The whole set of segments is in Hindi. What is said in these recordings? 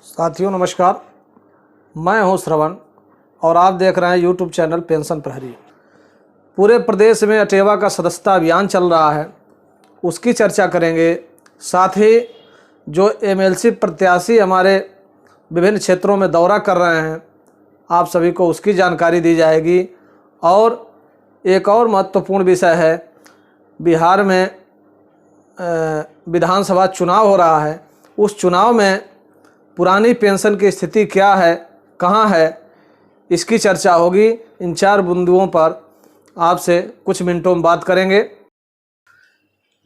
साथियों नमस्कार, मैं हूं श्रवण और आप देख रहे हैं यूट्यूब चैनल पेंशन प्रहरी। पूरे प्रदेश में अटेवा का सदस्यता अभियान चल रहा है, उसकी चर्चा करेंगे। साथ ही जो एमएलसी प्रत्याशी हमारे विभिन्न क्षेत्रों में दौरा कर रहे हैं, आप सभी को उसकी जानकारी दी जाएगी। और एक और महत्वपूर्ण विषय है, बिहार में विधानसभा चुनाव हो रहा है। उस चुनाव में पुरानी पेंशन की स्थिति क्या है, कहाँ है, इसकी चर्चा होगी। इन 4 बिंदुओं पर आपसे कुछ मिनटों में बात करेंगे।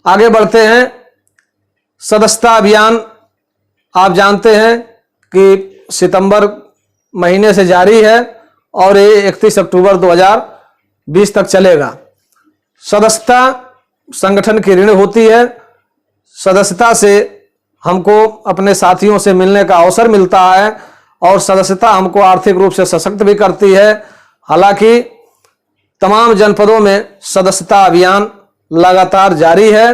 आगे बढ़ते हैं। सदस्यता अभियान आप जानते हैं कि सितंबर महीने से जारी है और ये 31 अक्टूबर 2020 तक चलेगा। सदस्यता संगठन की ऋण होती है। सदस्यता से हमको अपने साथियों से मिलने का अवसर मिलता है और सदस्यता हमको आर्थिक रूप से सशक्त भी करती है। हालांकि तमाम जनपदों में सदस्यता अभियान लगातार जारी है।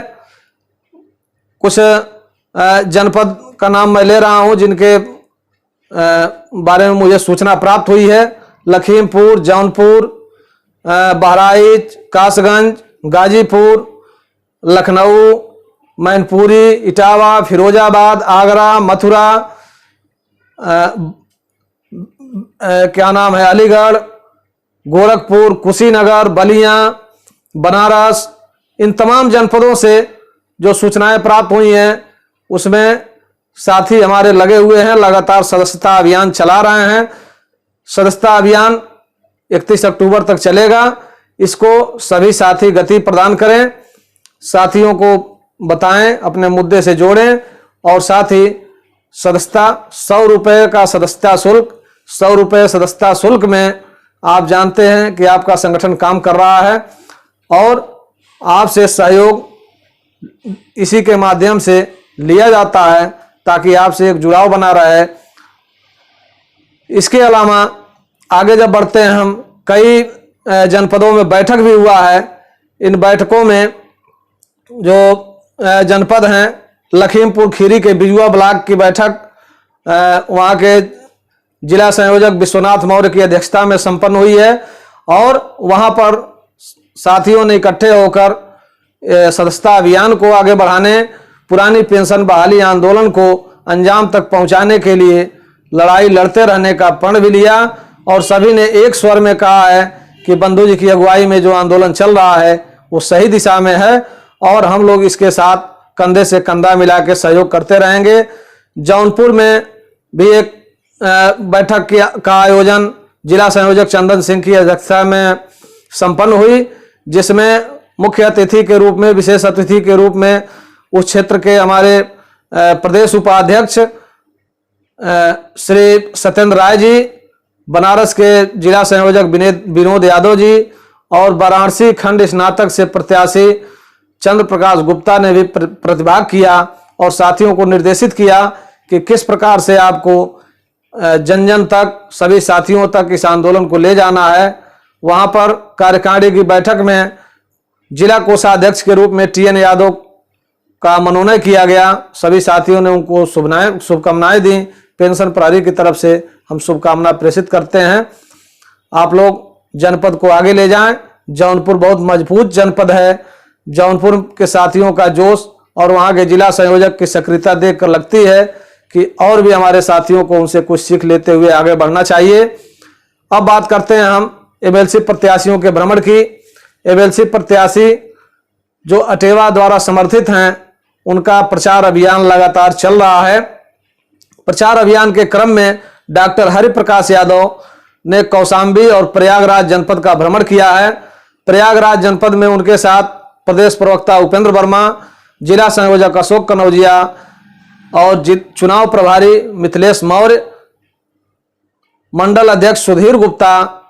कुछ जनपद का नाम मैं ले रहा हूं जिनके बारे में मुझे सूचना प्राप्त हुई है। लखीमपुर, जौनपुर, बहराइच, कासगंज, गाजीपुर, लखनऊ, मैनपुरी, इटावा, फिरोजाबाद, आगरा, मथुरा, क्या नाम है, अलीगढ़, गोरखपुर, कुशीनगर, बलिया, बनारस, इन तमाम जनपदों से जो सूचनाएं प्राप्त हुई हैं उसमें साथी हमारे लगे हुए हैं, लगातार सदस्यता अभियान चला रहे हैं। सदस्यता अभियान 31 अक्टूबर तक चलेगा। इसको सभी साथी गति प्रदान करें, साथियों को बताएं, अपने मुद्दे से जोड़ें। और साथ ही सदस्यता 100 रुपये का सदस्यता शुल्क, 100 रुपये सदस्यता शुल्क में आप जानते हैं कि आपका संगठन काम कर रहा है और आपसे सहयोग इसी के माध्यम से लिया जाता है ताकि आपसे एक जुड़ाव बना रहे। इसके अलावा आगे जब बढ़ते हैं हम, कई जनपदों में बैठक भी हुआ है। इन बैठकों में जो जनपद हैं, लखीमपुर खीरी के बिजुआ ब्लॉक की बैठक वहाँ के जिला संयोजक विश्वनाथ मौर्य की अध्यक्षता में संपन्न हुई है और वहाँ पर साथियों ने इकट्ठे होकर सदस्यता अभियान को आगे बढ़ाने, पुरानी पेंशन बहाली आंदोलन को अंजाम तक पहुँचाने के लिए लड़ाई लड़ते रहने का प्रण भी लिया। और सभी ने एक स्वर में कहा है कि बंधु जी की अगुवाई में जो आंदोलन चल रहा है वो सही दिशा में है और हम लोग इसके साथ कंधे से कंधा मिला के सहयोग करते रहेंगे। जौनपुर में भी एक बैठक का आयोजन जिला संयोजक चंदन सिंह की अध्यक्षता में संपन्न हुई, जिसमें मुख्य अतिथि के रूप में, विशेष अतिथि के रूप में उस क्षेत्र के हमारे प्रदेश उपाध्यक्ष श्री सत्येंद्र राय जी, बनारस के जिला संयोजक विनोद यादव जी और वाराणसी खंड स्नातक से प्रत्याशी चंद्र प्रकाश गुप्ता ने भी प्रतिभाग किया और साथियों को निर्देशित किया कि किस प्रकार से आपको जन जन तक, सभी साथियों तक इस आंदोलन को ले जाना है। वहां पर कार्यकारिणी की बैठक में जिला कोषाध्यक्ष के रूप में TN यादव का मनोनयन किया गया। सभी साथियों ने उनको शुभकामनाएं दी। पेंशन प्रहरी की तरफ से हम शुभकामना प्रेषित करते हैं। आप लोग जनपद को आगे ले जाएं। जौनपुर बहुत मजबूत जनपद है। जौनपुर के साथियों का जोश और वहां के जिला संयोजक की सक्रियता देखकर लगती है कि और भी हमारे साथियों को उनसे कुछ सीख लेते हुए आगे बढ़ना चाहिए। अब बात करते हैं हम एमएलसी प्रत्याशियों के भ्रमण की। एमएलसी प्रत्याशी जो अटेवा द्वारा समर्थित हैं, उनका प्रचार अभियान लगातार चल रहा है। प्रचार अभियान के क्रम में डॉक्टर हरिप्रकाश यादव ने कौशाम्बी और प्रयागराज जनपद का भ्रमण किया है। प्रयागराज जनपद में उनके साथ प्रदेश प्रवक्ता उपेंद्र वर्मा, जिला संयोजक अशोक कनौजिया और चुनाव प्रभारी मिथिलेश मौर्य, मंडल अध्यक्ष सुधीर गुप्ता,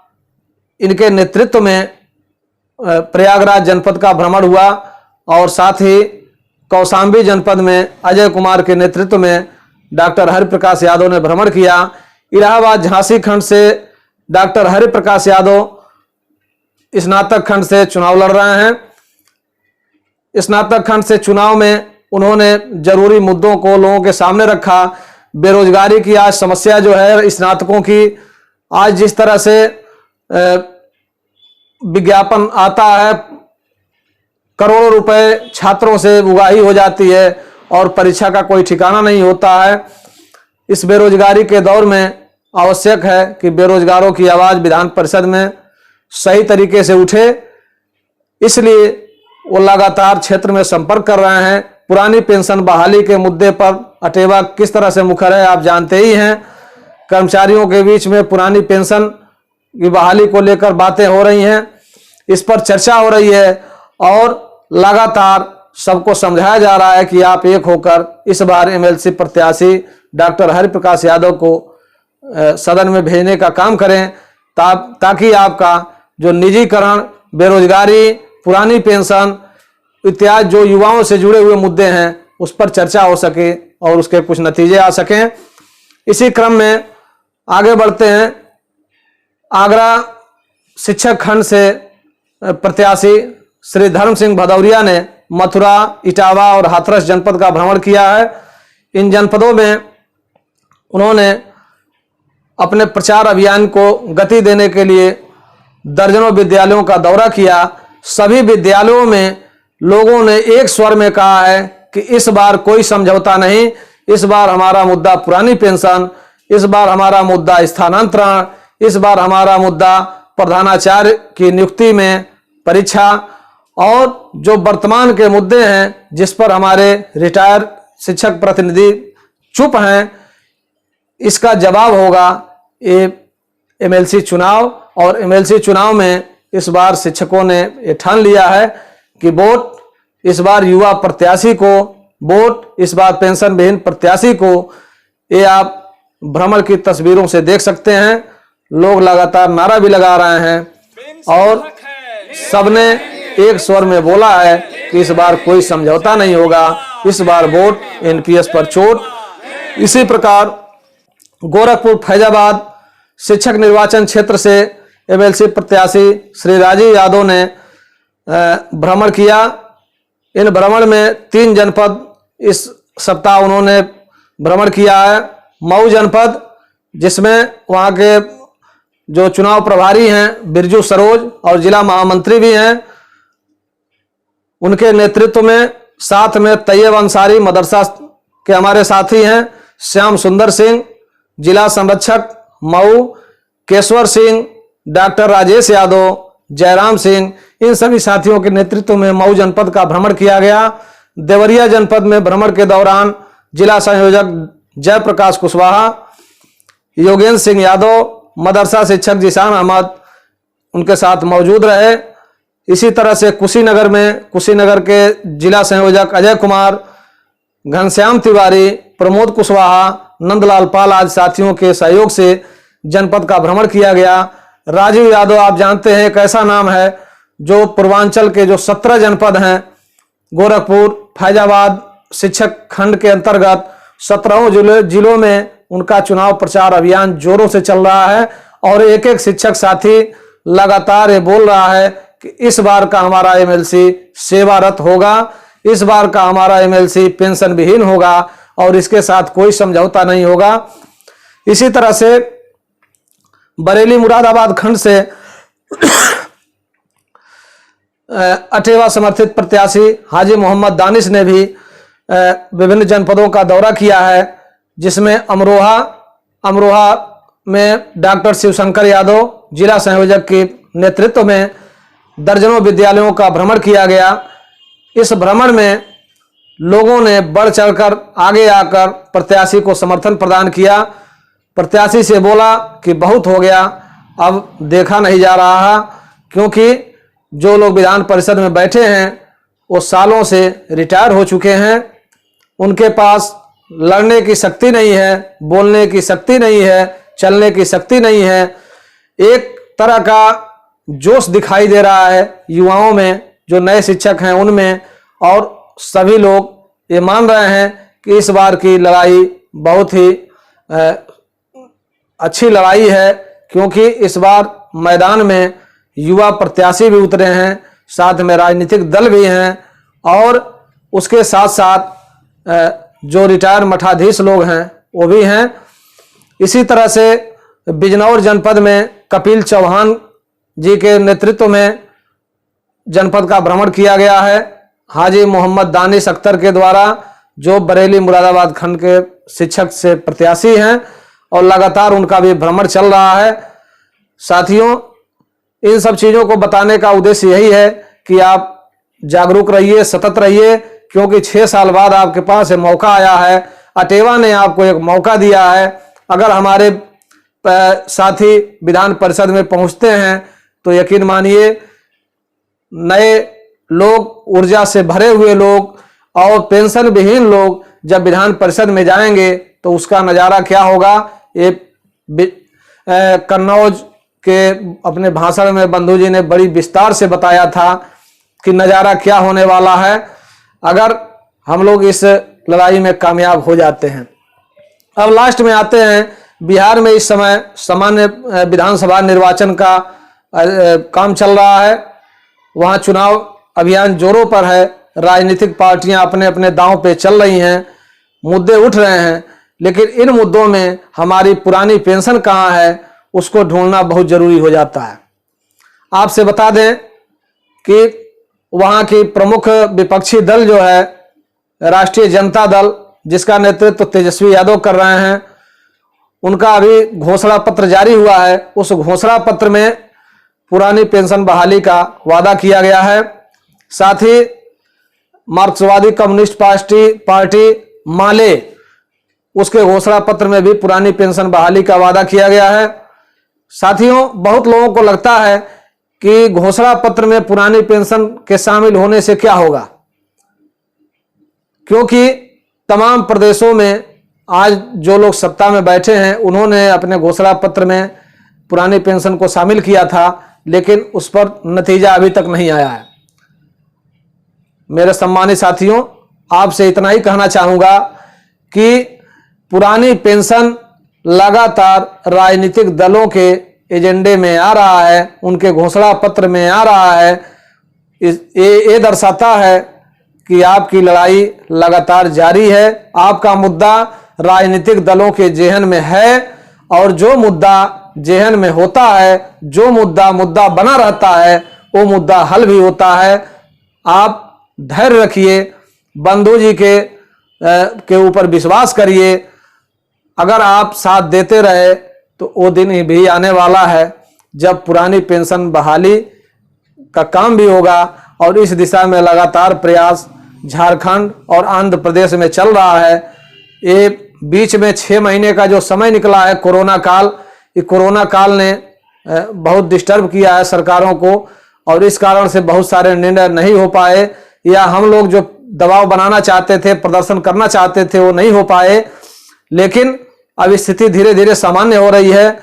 इनके नेतृत्व में प्रयागराज जनपद का भ्रमण हुआ। और साथ ही कौशाम्बी जनपद में अजय कुमार के नेतृत्व में डॉक्टर हरिप्रकाश यादव ने भ्रमण किया। इलाहाबाद झांसी खंड से डॉक्टर हरिप्रकाश यादव स्नातक खंड से चुनाव लड़ रहे हैं। स्नातक खंड से चुनाव में उन्होंने जरूरी मुद्दों को लोगों के सामने रखा, बेरोजगारी की आज समस्या जो है स्नातकों की, आज जिस तरह से विज्ञापन आता है, करोड़ों रुपए छात्रों से उगाही हो जाती है और परीक्षा का कोई ठिकाना नहीं होता है। इस बेरोजगारी के दौर में आवश्यक है कि बेरोजगारों की आवाज विधान परिषद में सही तरीके से उठे, इसलिए वो लगातार क्षेत्र में संपर्क कर रहे हैं। पुरानी पेंशन बहाली के मुद्दे पर अटेवा किस तरह से मुखर है आप जानते ही हैं। कर्मचारियों के बीच में पुरानी पेंशन की बहाली को लेकर बातें हो रही हैं, इस पर चर्चा हो रही है और लगातार सबको समझाया जा रहा है कि आप एक होकर इस बार एमएलसी प्रत्याशी डॉक्टर हरिप्रकाश यादव को सदन में भेजने का काम करें, ताकि आपका जो निजीकरण, बेरोजगारी, पुरानी पेंशन इत्यादि जो युवाओं से जुड़े हुए मुद्दे हैं उस पर चर्चा हो सके और उसके कुछ नतीजे आ सकें। इसी क्रम में आगे बढ़ते हैं। आगरा शिक्षक खंड से प्रत्याशी श्री धर्म सिंह भदौरिया ने मथुरा, इटावा और हाथरस जनपद का भ्रमण किया है। इन जनपदों में उन्होंने अपने प्रचार अभियान को गति देने के लिए दर्जनों विद्यालयों का दौरा किया। सभी विद्यालयों में लोगों ने एक स्वर में कहा है कि इस बार कोई समझौता नहीं, इस बार हमारा मुद्दा पुरानी पेंशन, इस बार हमारा मुद्दा स्थानांतरण, इस बार हमारा मुद्दा प्रधानाचार्य की नियुक्ति में परीक्षा और जो वर्तमान के मुद्दे हैं जिस पर हमारे रिटायर शिक्षक प्रतिनिधि चुप हैं, इसका जवाब होगा ये एमएलसी चुनाव। और एमएलसी चुनाव में इस बार शिक्षकों ने ये ठान लिया है कि वोट इस बार युवा प्रत्याशी को, वोट इस बार पेंशन विहीन प्रत्याशी को। ये आप भ्रमण की तस्वीरों से देख सकते हैं, लोग लगातार नारा भी लगा रहे हैं और सबने एक स्वर में बोला है कि इस बार कोई समझौता नहीं होगा, इस बार वोट एनपीएस पर चोट। इसी प्रकार गोरखपुर फैजाबाद शिक्षक निर्वाचन क्षेत्र से एमएलसी प्रत्याशी श्री राजीव यादव ने भ्रमण किया। इन भ्रमण में 3 जनपद इस सप्ताह उन्होंने भ्रमण किया है। मऊ जनपद, जिसमें वहाँ के जो चुनाव प्रभारी हैं बिरजू सरोज और जिला महामंत्री भी हैं, उनके नेतृत्व में, साथ में तैयब अंसारी मदरसा के हमारे साथी हैं, श्याम सुंदर सिंह जिला संरक्षक मऊ, केशवर सिंह, डॉक्टर राजेश यादव, जयराम सिंह, इन सभी साथियों के नेतृत्व में मऊ जनपद का भ्रमण किया गया। देवरिया जनपद में भ्रमण के दौरान जिला संयोजक जयप्रकाश कुशवाहा, योगेंद्र सिंह यादव, मदरसा शिक्षक जिशान अहमद उनके साथ मौजूद रहे। इसी तरह से कुशीनगर में कुशीनगर के जिला संयोजक अजय कुमार, घनश्याम तिवारी, प्रमोद कुशवाहा, नंदलाल पाल आदि साथियों के सहयोग से जनपद का भ्रमण किया गया। राजीव यादव आप जानते हैं एक ऐसा नाम है जो पूर्वांचल के जो 17 जनपद हैं, गोरखपुर फैजाबाद शिक्षक खंड के अंतर्गत 17 जिलों में उनका चुनाव प्रचार अभियान जोरों से चल रहा है और एक एक शिक्षक साथी लगातार ये बोल रहा है कि इस बार का हमारा एमएलसी सेवारत होगा, इस बार का हमारा एमएलसी पेंशन विहीन होगा और इसके साथ कोई समझौता नहीं होगा। इसी तरह से बरेली मुरादाबाद खंड से अटेवा समर्थित प्रत्याशी हाजी मोहम्मद दानिश ने भी विभिन्न जनपदों का दौरा किया है, जिसमें अमरोहा में डॉक्टर शिवशंकर यादव जिला संयोजक के नेतृत्व में दर्जनों विद्यालयों का भ्रमण किया गया। इस भ्रमण में लोगों ने बढ़ चढ़कर आगे आकर प्रत्याशी को समर्थन प्रदान किया। प्रत्याशी से बोला कि बहुत हो गया, अब देखा नहीं जा रहा, क्योंकि जो लोग विधान परिषद में बैठे हैं वो सालों से रिटायर हो चुके हैं, उनके पास लड़ने की शक्ति नहीं है, बोलने की शक्ति नहीं है, चलने की शक्ति नहीं है। एक तरह का जोश दिखाई दे रहा है युवाओं में, जो नए शिक्षक हैं उनमें, और सभी लोग ये मान रहे हैं कि इस बार की लड़ाई बहुत ही अच्छी लड़ाई है, क्योंकि इस बार मैदान में युवा प्रत्याशी भी उतरे हैं, साथ में राजनीतिक दल भी हैं, और उसके साथ साथ जो रिटायर मठाधीश लोग हैं वो भी हैं। इसी तरह से बिजनौर जनपद में कपिल चौहान जी के नेतृत्व में जनपद का भ्रमण किया गया है, हाजी मोहम्मद दानिश अख्तर के द्वारा, जो बरेली मुरादाबाद खंड के शिक्षक से प्रत्याशी हैं, और लगातार उनका भी भ्रमण चल रहा है। साथियों, इन सब चीज़ों को बताने का उद्देश्य यही है कि आप जागरूक रहिए, सतत रहिए, क्योंकि 6 साल बाद आपके पास एक मौका आया है। अटेवा ने आपको एक मौका दिया है। अगर हमारे साथी विधान परिषद में पहुंचते हैं तो यकीन मानिए, नए लोग, ऊर्जा से भरे हुए लोग और पेंशन विहीन लोग जब विधान परिषद में जाएंगे तो उसका नज़ारा क्या होगा। ये कन्नौज के अपने भाषण में बंधु जी ने बड़ी विस्तार से बताया था कि नज़ारा क्या होने वाला है अगर हम लोग इस लड़ाई में कामयाब हो जाते हैं। अब लास्ट में आते हैं, बिहार में इस समय सामान्य विधानसभा निर्वाचन का काम चल रहा है। वहाँ चुनाव अभियान जोरों पर है। राजनीतिक पार्टियां अपने अपने दांव पे चल रही हैं, मुद्दे उठ रहे हैं, लेकिन इन मुद्दों में हमारी पुरानी पेंशन कहाँ है, उसको ढूंढना बहुत जरूरी हो जाता है। आपसे बता दें कि वहाँ की प्रमुख विपक्षी दल जो है राष्ट्रीय जनता दल, जिसका नेतृत्व तेजस्वी यादव कर रहे हैं, उनका अभी घोषणा पत्र जारी हुआ है। उस घोषणा पत्र में पुरानी पेंशन बहाली का वादा किया गया है। साथ ही मार्क्सवादी कम्युनिस्ट पार्टी माले, उसके घोषणा पत्र में भी पुरानी पेंशन बहाली का वादा किया गया है। साथियों, बहुत लोगों को लगता है कि घोषणा पत्र में पुरानी पेंशन के शामिल होने से क्या होगा, क्योंकि तमाम प्रदेशों में आज जो लोग सत्ता में बैठे हैं उन्होंने अपने घोषणा पत्र में पुरानी पेंशन को शामिल किया था, लेकिन उस पर नतीजा अभी तक नहीं आया है। मेरे सम्मानित साथियों, आपसे इतना ही कहना चाहूँगा कि पुरानी पेंशन लगातार राजनीतिक दलों के एजेंडे में आ रहा है, उनके घोषणा पत्र में आ रहा है। ये दर्शाता है कि आपकी लड़ाई लगातार जारी है। आपका मुद्दा राजनीतिक दलों के जेहन में है, और जो मुद्दा जेहन में होता है, जो मुद्दा बना रहता है, वो मुद्दा हल भी होता है। आप धैर्य रखिए, बंधु जी के ऊपर विश्वास करिए। अगर आप साथ देते रहे तो वो दिन भी आने वाला है जब पुरानी पेंशन बहाली का काम भी होगा, और इस दिशा में लगातार प्रयास झारखंड और आंध्र प्रदेश में चल रहा है। ये बीच में 6 महीने का जो समय निकला है कोरोना काल, ये कोरोना काल ने बहुत डिस्टर्ब किया है सरकारों को, और इस कारण से बहुत सारे निर्णय नहीं हो पाए, या हम लोग जो दबाव बनाना चाहते थे, प्रदर्शन करना चाहते थे, वो नहीं हो पाए। लेकिन अब स्थिति धीरे धीरे सामान्य हो रही है,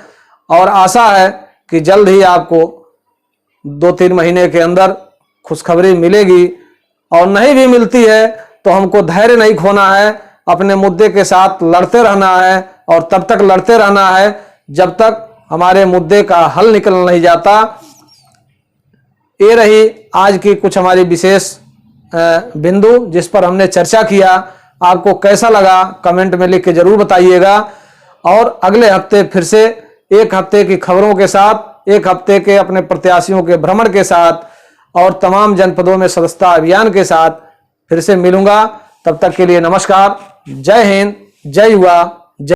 और आशा है कि जल्द ही आपको 2-3 महीने के अंदर खुशखबरी मिलेगी, और नहीं भी मिलती है तो हमको धैर्य नहीं खोना है, अपने मुद्दे के साथ लड़ते रहना है, और तब तक लड़ते रहना है जब तक हमारे मुद्दे का हल निकल नहीं जाता। ये रही आज की कुछ हमारी विशेष बिंदु जिस पर हमने चर्चा किया। आपको कैसा लगा कमेंट में लिख के जरूर बताइएगा, और अगले हफ्ते फिर से एक हफ्ते की खबरों के साथ, एक हफ्ते के अपने प्रत्याशियों के भ्रमण के साथ, और तमाम जनपदों में सदस्यता अभियान के साथ फिर से मिलूंगा। तब तक के लिए नमस्कार। जय हिंद, जय युवा।